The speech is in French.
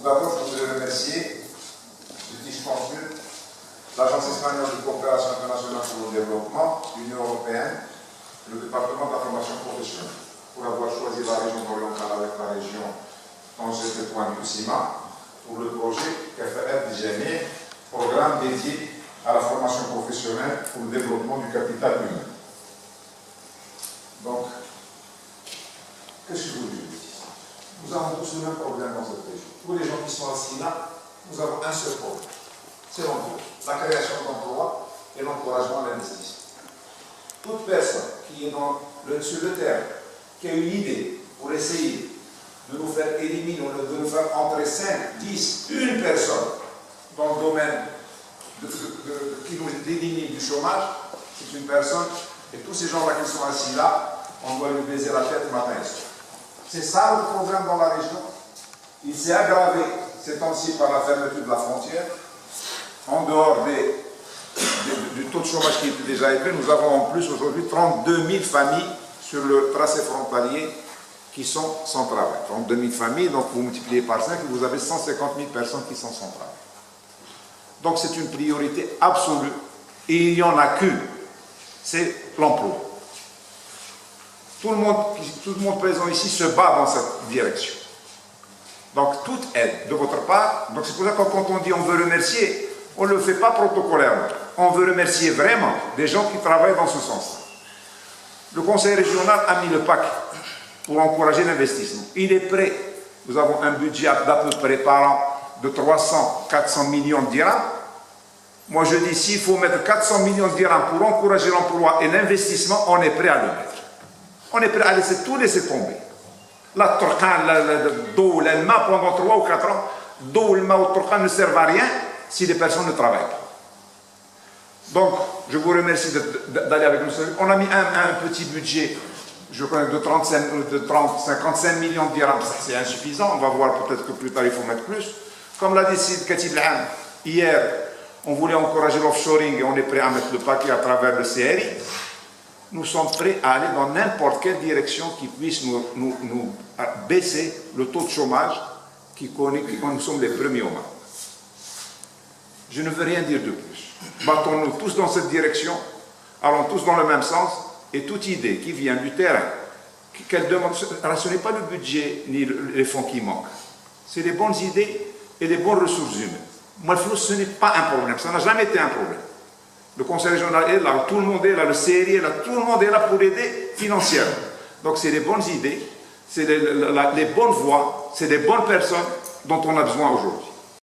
Tout d'abord, je voudrais remercier, je dis je conclue, l'Agence espagnole de coopération internationale pour le développement, l'Union européenne, le département de la formation professionnelle, pour avoir choisi la région orientale avec la région Tanger-Tétouan-Kusima pour le projet KFF-DGME, programme dédié à la formation professionnelle pour le développement du capital humain. Donc, qu'est-ce que je vous dis? Nous avons tous le même problème dans cette région. Tous les gens qui sont assis là, nous avons un seul problème. C'est l'emploi, la création d'emplois et l'encouragement à l'investissement. Toute personne qui est sur le terrain, qui a une idée pour essayer de nous faire éliminer, de nous faire entrer 5, 10, une personne dans le domaine qui nous élimine du chômage, c'est une personne, et tous ces gens-là qui sont assis là, on doit lui baiser la tête matin et soir. C'est ça le problème dans la région. Il s'est aggravé ces temps-ci par la fermeture de la frontière. En dehors du taux de chômage qui était déjà élevé, nous avons en plus aujourd'hui 32 000 familles sur le tracé frontalier qui sont sans travail. 32 000 familles, donc vous multipliez par 5 et vous avez 150 000 personnes qui sont sans travail. Donc c'est une priorité absolue. Et il n'y en a qu'une, c'est l'emploi. Tout le monde présent ici se bat dans cette direction. Donc toute aide de votre part, donc c'est pour ça que quand on dit on veut remercier, on ne le fait pas protocolairement. On veut remercier vraiment des gens qui travaillent dans ce sens. Le conseil régional a mis le paquet pour encourager l'investissement. Il est prêt. Nous avons un budget d'à peu près par an de 300-400 millions de dirhams. Moi je dis, s'il faut mettre 400 millions de dirhams pour encourager l'emploi et l'investissement, on est prêt à le mettre. On est prêt à tout laisser tomber. La Turquan, l'eau, l'elma, pendant 3 ou 4 ans, l'eau, l'elma ou Turquan ne servent à rien si les personnes ne travaillent pas. Donc, je vous remercie d'aller avec nous. On a mis un petit budget, je crois, de 55 millions de dirhams. C'est insuffisant. On va voir peut-être que plus tard, il faut mettre plus. Comme l'a dit Sid Khatib Al-Am, hier, on voulait encourager l'offshoring et on est prêt à mettre le paquet à travers le CRI. Nous sommes prêts à aller dans n'importe quelle direction qui puisse nous baisser le taux de chômage nous sommes les premiers au monde. Je ne veux rien dire de plus. Battons-nous tous dans cette direction, allons tous dans le même sens, et toute idée qui vient du terrain, qu'elle demande, ce n'est pas le budget ni les fonds qui manquent, c'est les bonnes idées et les bonnes ressources humaines. Moi, le flou, ce n'est pas un problème, ça n'a jamais été un problème. Le conseil régional est là, tout le monde est là, le CRI est là, tout le monde est là pour aider financièrement. Donc c'est les bonnes idées, c'est les bonnes voies, c'est les bonnes personnes dont on a besoin aujourd'hui.